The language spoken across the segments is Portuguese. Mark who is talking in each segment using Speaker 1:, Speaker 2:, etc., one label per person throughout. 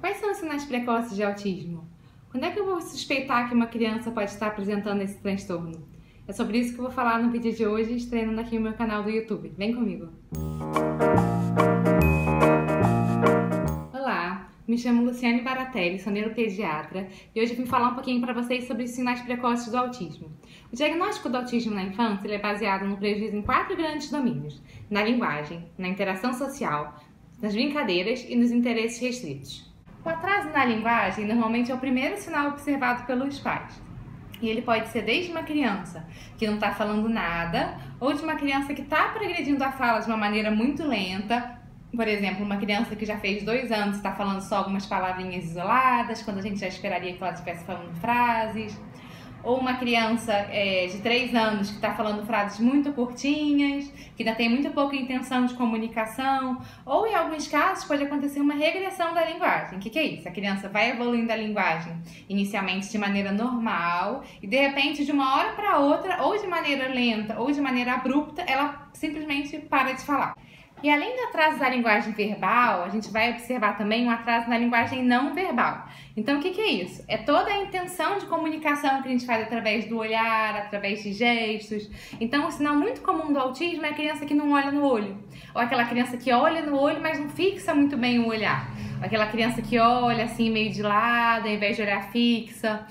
Speaker 1: Quais são os sinais precoces de autismo? Quando é que eu vou suspeitar que uma criança pode estar apresentando esse transtorno? É sobre isso que eu vou falar no vídeo de hoje, estreando aqui no meu canal do YouTube. Vem comigo! Olá, me chamo Luciane Baratelli, sou neuropediatra e hoje eu vim falar um pouquinho para vocês sobre os sinais precoces do autismo. O diagnóstico do autismo na infância é baseado no prejuízo em 4 grandes domínios: na linguagem, na interação social, nas brincadeiras e nos interesses restritos. O atraso na linguagem normalmente é o primeiro sinal observado pelos pais. E ele pode ser desde uma criança que não está falando nada, ou de uma criança que está progredindo a fala de uma maneira muito lenta. Por exemplo, uma criança que já fez 2 anos e está falando só algumas palavrinhas isoladas, quando a gente já esperaria que ela estivesse falando frases. Ou uma criança de 3 anos que está falando frases muito curtinhas, que ainda tem muito pouca intenção de comunicação. Ou, em alguns casos, pode acontecer uma regressão da linguagem. O que é isso? A criança vai evoluindo a linguagem inicialmente de maneira normal e, de repente, de uma hora para outra, ou de maneira lenta ou de maneira abrupta, ela simplesmente para de falar. E além do atraso da linguagem verbal, a gente vai observar também um atraso na linguagem não verbal. Então, o que é isso? É toda a intenção de comunicação que a gente faz através do olhar, através de gestos. Então, um sinal muito comum do autismo é a criança que não olha no olho. Ou aquela criança que olha no olho, mas não fixa muito bem o olhar. Aquela criança que olha assim meio de lado, ao invés de olhar fixa.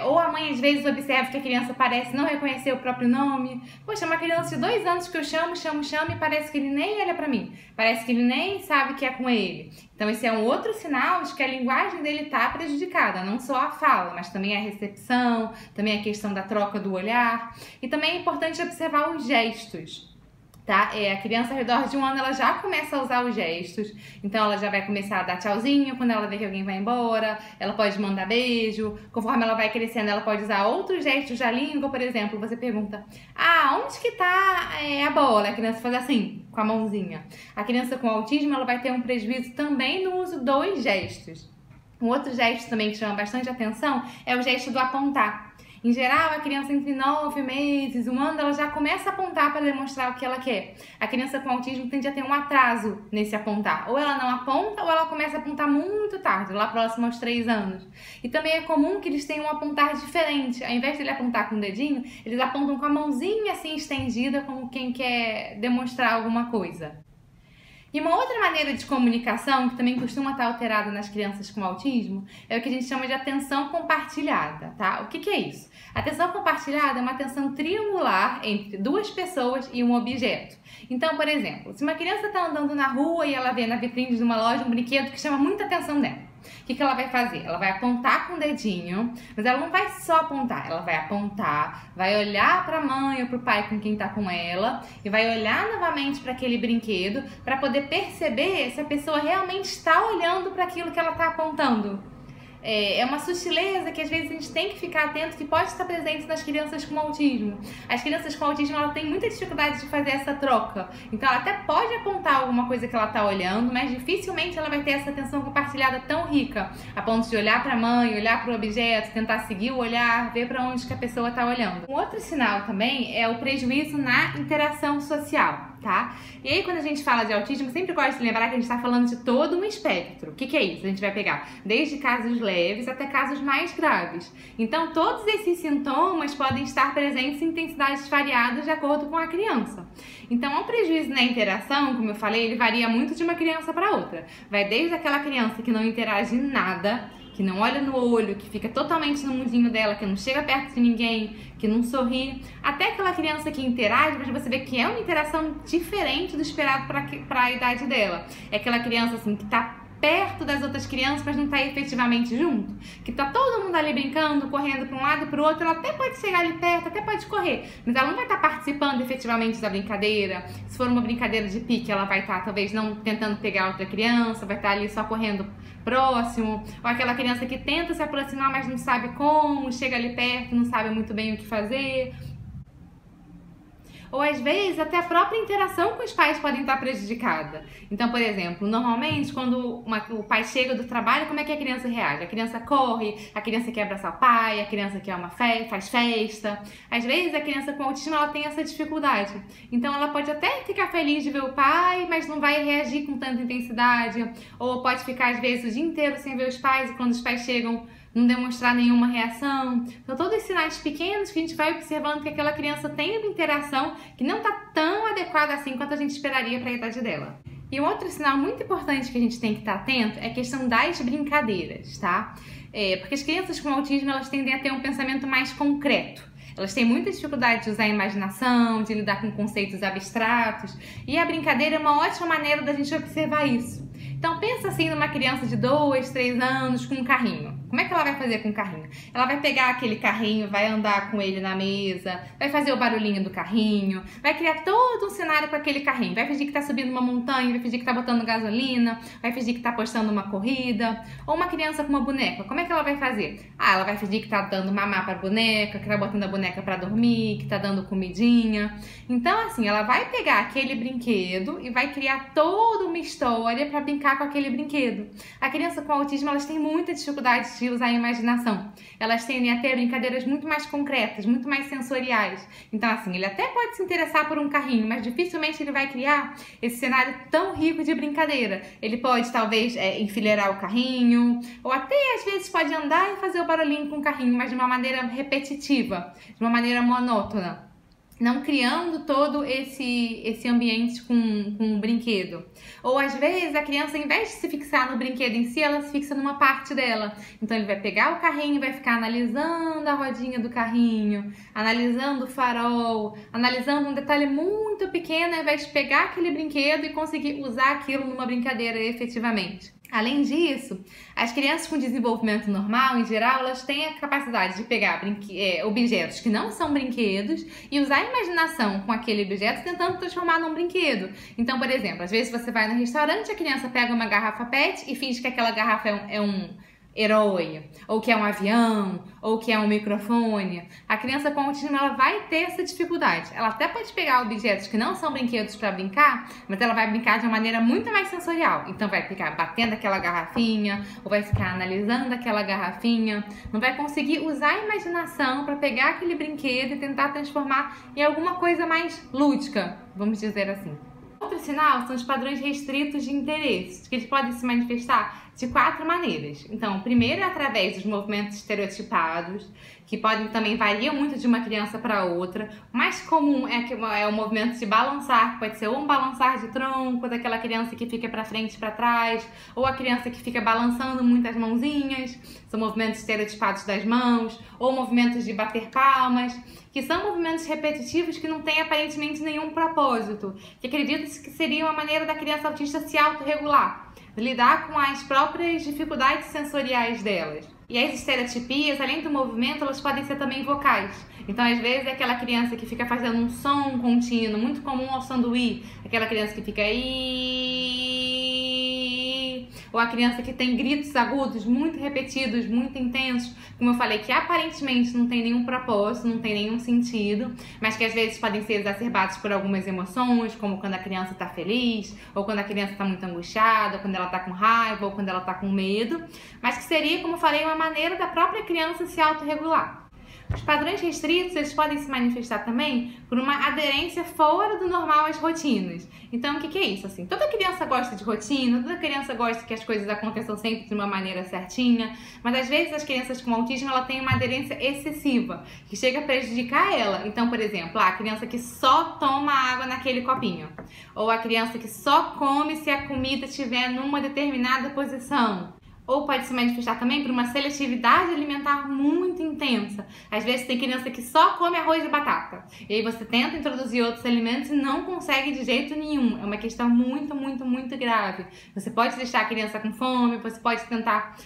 Speaker 1: Ou a mãe às vezes observa que a criança parece não reconhecer o próprio nome. Poxa, uma criança de 2 anos que eu chamo e parece que ele nem olha pra mim. Parece que ele nem sabe que é com ele. Então esse é um outro sinal de que a linguagem dele está prejudicada. Não só a fala, mas também a recepção, também a questão da troca do olhar. E também é importante observar os gestos. Tá? A criança ao redor de 1 ano ela já começa a usar os gestos, então ela já vai começar a dar tchauzinho quando ela vê que alguém vai embora, ela pode mandar beijo, conforme ela vai crescendo ela pode usar outros gestos da língua. Por exemplo, você pergunta: onde que tá a bola? A criança faz assim, com a mãozinha. A criança com autismo ela vai ter um prejuízo também no uso dos gestos. Um outro gesto também que chama bastante atenção é o gesto do apontar. Em geral, a criança entre 9 meses, 1 ano, ela já começa a apontar para demonstrar o que ela quer. A criança com autismo tende a ter um atraso nesse apontar. Ou ela não aponta, ou ela começa a apontar muito tarde, lá próximo aos 3 anos. E também é comum que eles tenham um apontar diferente. Ao invés de ele apontar com o dedinho, eles apontam com a mãozinha assim estendida, como quem quer demonstrar alguma coisa. E uma outra maneira de comunicação, que também costuma estar alterada nas crianças com autismo, é o que a gente chama de atenção compartilhada, tá? O que é isso? Atenção compartilhada é uma atenção triangular entre 2 pessoas e um objeto. Então, por exemplo, se uma criança está andando na rua e ela vê na vitrine de uma loja um brinquedo que chama muita atenção dela, o que ela vai fazer? Ela vai apontar com o dedinho, mas ela não vai só apontar, ela vai apontar, vai olhar para a mãe ou para o pai com quem está com ela e vai olhar novamente para aquele brinquedo para poder perceber se a pessoa realmente está olhando para aquilo que ela está apontando. É uma sutileza que às vezes a gente tem que ficar atento, que pode estar presente nas crianças com autismo. As crianças com autismo ela têm muita dificuldade de fazer essa troca. Então ela até pode apontar alguma coisa que ela está olhando, mas dificilmente ela vai ter essa atenção compartilhada tão rica, a ponto de olhar para a mãe, olhar para o objeto, tentar seguir o olhar, ver para onde que a pessoa está olhando. Um outro sinal também é o prejuízo na interação social. Tá? E aí quando a gente fala de autismo, sempre gosto de lembrar que a gente está falando de todo um espectro. O que é isso? A gente vai pegar desde casos leves até casos mais graves. Então todos esses sintomas podem estar presentes em intensidades variadas de acordo com a criança. Então o prejuízo na interação, como eu falei, ele varia muito de uma criança para outra. Vai desde aquela criança que não interage em nada, que não olha no olho, que fica totalmente no mundinho dela, que não chega perto de ninguém, que não sorri, até aquela criança que interage, mas você vê que é uma interação diferente do esperado para a idade dela. É aquela criança assim que está perto das outras crianças, mas não está efetivamente junto, que está todo mundo ali brincando, correndo para um lado e para o outro. Ela até pode chegar ali perto, até pode correr, mas ela não vai estar participando efetivamente da brincadeira. Se for uma brincadeira de pique, ela vai estar talvez não tentando pegar outra criança, vai estar ali só correndo próximo. Ou aquela criança que tenta se aproximar, mas não sabe como, chega ali perto, não sabe muito bem o que fazer. Ou às vezes até a própria interação com os pais podem estar prejudicada. Então, por exemplo, normalmente quando o pai chega do trabalho, como é que a criança reage? A criança corre, a criança quer abraçar o pai, a criança quer faz festa. Às vezes a criança com autismo ela tem essa dificuldade. Então ela pode até ficar feliz de ver o pai, mas não vai reagir com tanta intensidade. Ou pode ficar às vezes o dia inteiro sem ver os pais e quando os pais chegam não demonstrar nenhuma reação. Então todos os sinais pequenos que a gente vai observando que aquela criança tem uma interação que não está tão adequada assim quanto a gente esperaria para a idade dela. E um outro sinal muito importante que a gente tem que estar atento é a questão das brincadeiras, tá? Porque as crianças com autismo elas tendem a ter um pensamento mais concreto. Elas têm muita dificuldade de usar a imaginação, de lidar com conceitos abstratos, e a brincadeira é uma ótima maneira da gente observar isso. Então pensa assim numa criança de 2, 3 anos com um carrinho. Como é que ela vai fazer com o carrinho? Ela vai pegar aquele carrinho, vai andar com ele na mesa, vai fazer o barulhinho do carrinho, vai criar todo um cenário com aquele carrinho. Vai fingir que tá subindo uma montanha, vai fingir que tá botando gasolina, vai fingir que tá postando uma corrida. Ou uma criança com uma boneca, como é que ela vai fazer? Ela vai fingir que tá dando mamar pra boneca, que tá botando a boneca pra dormir, que tá dando comidinha. Então assim, ela vai pegar aquele brinquedo e vai criar toda uma história pra brincar com aquele brinquedo. A criança com autismo, elas têm muita dificuldade de usar a imaginação. Elas tendem a ter brincadeiras muito mais concretas, muito mais sensoriais. Então assim, ele até pode se interessar por um carrinho, mas dificilmente ele vai criar esse cenário tão rico de brincadeira. Ele pode talvez enfileirar o carrinho, ou até às vezes pode andar e fazer o barulhinho com o carrinho, mas de uma maneira repetitiva, de uma maneira monótona, não criando todo esse ambiente com um brinquedo. Ou às vezes a criança, ao invés de se fixar no brinquedo em si, ela se fixa numa parte dela. Então ele vai pegar o carrinho e vai ficar analisando a rodinha do carrinho, analisando o farol, analisando um detalhe muito pequeno, ao invés de pegar aquele brinquedo e conseguir usar aquilo numa brincadeira efetivamente. Além disso, as crianças com desenvolvimento normal, em geral, elas têm a capacidade de pegar objetos que não são brinquedos e usar a imaginação com aquele objeto tentando transformar num brinquedo. Então, por exemplo, às vezes você vai no restaurante, a criança pega uma garrafa PET e finge que aquela garrafa é um herói, ou que é um avião, ou que é um microfone. A criança com autismo ela vai ter essa dificuldade. Ela até pode pegar objetos que não são brinquedos para brincar, mas ela vai brincar de uma maneira muito mais sensorial. Então vai ficar batendo aquela garrafinha, ou vai ficar analisando aquela garrafinha. Não vai conseguir usar a imaginação para pegar aquele brinquedo e tentar transformar em alguma coisa mais lúdica, vamos dizer assim. Outro sinal são os padrões restritos de interesse, que eles podem se manifestar de 4 maneiras. Então, primeiro é através dos movimentos estereotipados, que também variam muito de uma criança para outra. O mais comum é o movimento de balançar, que pode ser ou um balançar de tronco, daquela criança que fica para frente e para trás, ou a criança que fica balançando muito as mãozinhas, são movimentos estereotipados das mãos, ou movimentos de bater palmas, que são movimentos repetitivos que não têm aparentemente nenhum propósito, que acredita-se que seria uma maneira da criança autista se autorregular, lidar com as próprias dificuldades sensoriais delas. E as estereotipias, além do movimento, elas podem ser também vocais. Então, às vezes, é aquela criança que fica fazendo um som contínuo, muito comum ao som do i, aquela criança que fica i, ou a criança que tem gritos agudos, muito repetidos, muito intensos, como eu falei, que aparentemente não tem nenhum propósito, não tem nenhum sentido, mas que às vezes podem ser exacerbados por algumas emoções, como quando a criança está feliz, ou quando a criança está muito angustiada, ou quando ela está com raiva, ou quando ela está com medo, mas que seria, como eu falei, uma maneira da própria criança se autorregular. Os padrões restritos, eles podem se manifestar também por uma aderência fora do normal às rotinas. Então, o que é isso? Assim, toda criança gosta de rotina, toda criança gosta que as coisas aconteçam sempre de uma maneira certinha, mas às vezes as crianças com autismo, ela tem uma aderência excessiva, que chega a prejudicar ela. Então, por exemplo, a criança que só toma água naquele copinho, ou a criança que só come se a comida estiver numa determinada posição. Ou pode se manifestar também por uma seletividade alimentar muito intensa. Às vezes tem criança que só come arroz e batata. E aí você tenta introduzir outros alimentos e não consegue de jeito nenhum. É uma questão muito, muito, muito grave. Você pode deixar a criança com fome, você pode tentar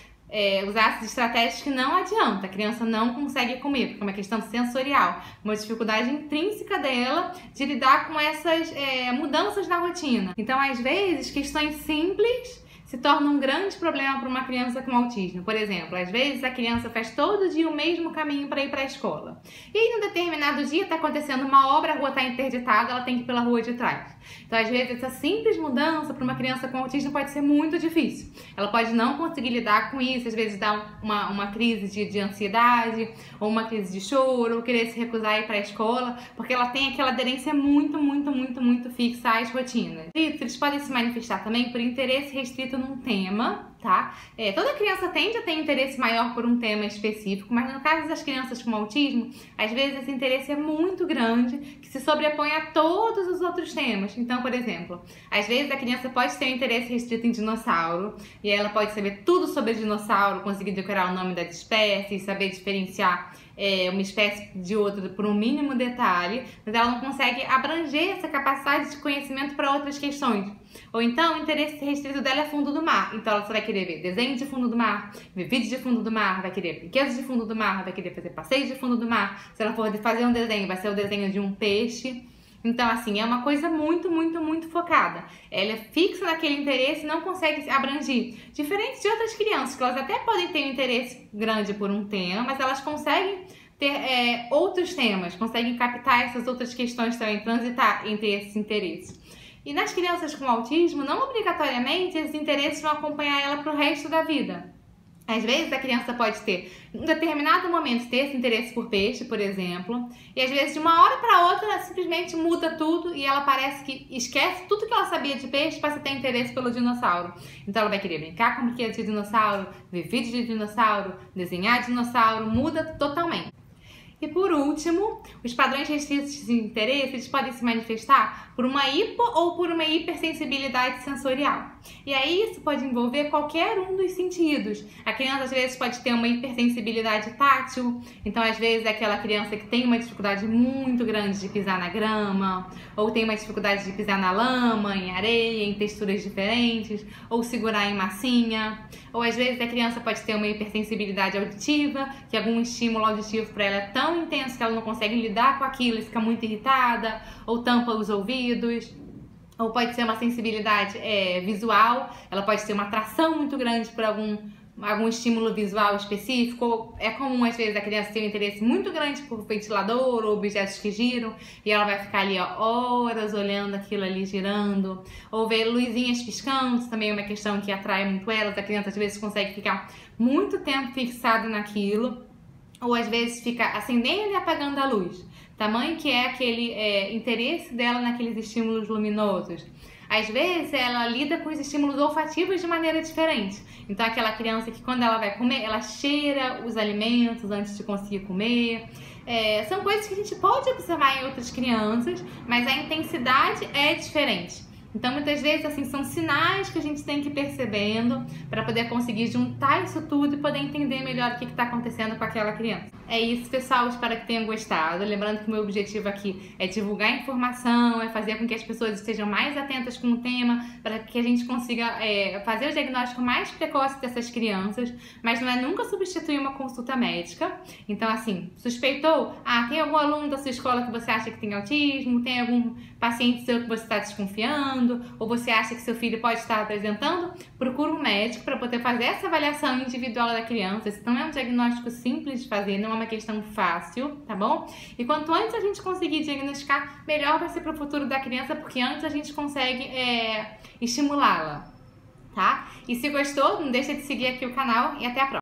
Speaker 1: usar essas estratégias que não adianta. A criança não consegue comer, porque é uma questão sensorial. Uma dificuldade intrínseca dela de lidar com essas mudanças na rotina. Então, às vezes, questões simples se torna um grande problema para uma criança com autismo. Por exemplo, às vezes a criança faz todo dia o mesmo caminho para ir para a escola. E aí, num determinado dia, está acontecendo uma obra, a rua está interditada, ela tem que ir pela rua de trás. Então, às vezes, essa simples mudança para uma criança com autismo pode ser muito difícil. Ela pode não conseguir lidar com isso, às vezes dá uma crise de ansiedade, ou uma crise de choro, ou querer se recusar a ir para a escola, porque ela tem aquela aderência muito fixa às rotinas. Eles podem se manifestar também por interesse restrito num tema, tá? Toda criança tende a ter interesse maior por um tema específico, mas no caso das crianças com autismo, às vezes esse interesse é muito grande, que se sobrepõe a todos os outros temas. Então, por exemplo, às vezes a criança pode ter um interesse restrito em dinossauro, e ela pode saber tudo sobre dinossauro, conseguir decorar o nome das espécies, saber diferenciar uma espécie de outra por um mínimo detalhe, mas ela não consegue abranger essa capacidade de conhecimento para outras questões. Ou então, o interesse restrito dela é fundo do mar. Então, ela só vai querer ver desenho de fundo do mar, ver vídeo de fundo do mar, vai querer brinquedos de fundo do mar, vai querer fazer passeio de fundo do mar. Se ela for fazer um desenho, vai ser o desenho de um peixe. Então, assim, é uma coisa muito focada. Ela é fixa naquele interesse e não consegue abranger. Diferente de outras crianças, que elas até podem ter um interesse grande por um tema, mas elas conseguem ter outros temas, conseguem captar essas outras questões também, transitar entre esses interesses. E nas crianças com autismo, não obrigatoriamente esses interesses vão acompanhar ela para o resto da vida. Às vezes a criança pode ter, em um determinado momento, ter esse interesse por peixe, por exemplo, e às vezes de uma hora para outra ela simplesmente muda tudo e ela parece que esquece tudo que ela sabia de peixe para ter interesse pelo dinossauro. Então ela vai querer brincar com brinquedos de dinossauro, ver vídeos de dinossauro, desenhar dinossauro, muda totalmente. E por último, os padrões restritos de interesse eles podem se manifestar por uma hipo ou por uma hipersensibilidade sensorial. E aí isso pode envolver qualquer um dos sentidos. A criança às vezes pode ter uma hipersensibilidade tátil, então às vezes é aquela criança que tem uma dificuldade muito grande de pisar na grama, ou tem uma dificuldade de pisar na lama, em areia, em texturas diferentes, ou segurar em massinha. Ou às vezes a criança pode ter uma hipersensibilidade auditiva, que algum estímulo auditivo para ela é tão intenso que ela não consegue lidar com aquilo e fica muito irritada, ou tampa os ouvidos. Ou pode ser uma sensibilidade visual, ela pode ter uma atração muito grande por algum estímulo visual específico. Ou é comum às vezes a criança ter um interesse muito grande por ventilador ou objetos que giram e ela vai ficar ali horas olhando aquilo ali girando. Ou ver luzinhas piscando, também é uma questão que atrai muito elas. A criança às vezes consegue ficar muito tempo fixada naquilo. Ou às vezes fica acendendo e apagando a luz. Tamanho que é aquele interesse dela naqueles estímulos luminosos. Às vezes ela lida com os estímulos olfativos de maneira diferente. Então aquela criança que quando ela vai comer, ela cheira os alimentos antes de conseguir comer. São coisas que a gente pode observar em outras crianças, mas a intensidade é diferente. Então, muitas vezes, assim, são sinais que a gente tem que ir percebendo para poder conseguir juntar isso tudo e poder entender melhor o que está acontecendo com aquela criança. É isso, pessoal. Espero que tenham gostado. Lembrando que o meu objetivo aqui é divulgar informação, é fazer com que as pessoas estejam mais atentas com o tema, para que a gente consiga fazer o diagnóstico mais precoce dessas crianças, mas não é nunca substituir uma consulta médica. Então, assim, suspeitou? Tem algum aluno da sua escola que você acha que tem autismo? Tem algum paciente seu que você está desconfiando? Ou você acha que seu filho pode estar apresentando? Procura um médico para poder fazer essa avaliação individual da criança. Esse não é um diagnóstico simples de fazer, não é uma questão fácil, tá bom? E quanto antes a gente conseguir diagnosticar, melhor vai ser para o futuro da criança, porque antes a gente consegue estimulá-la, tá? E se gostou, não deixa de seguir aqui o canal e até a próxima.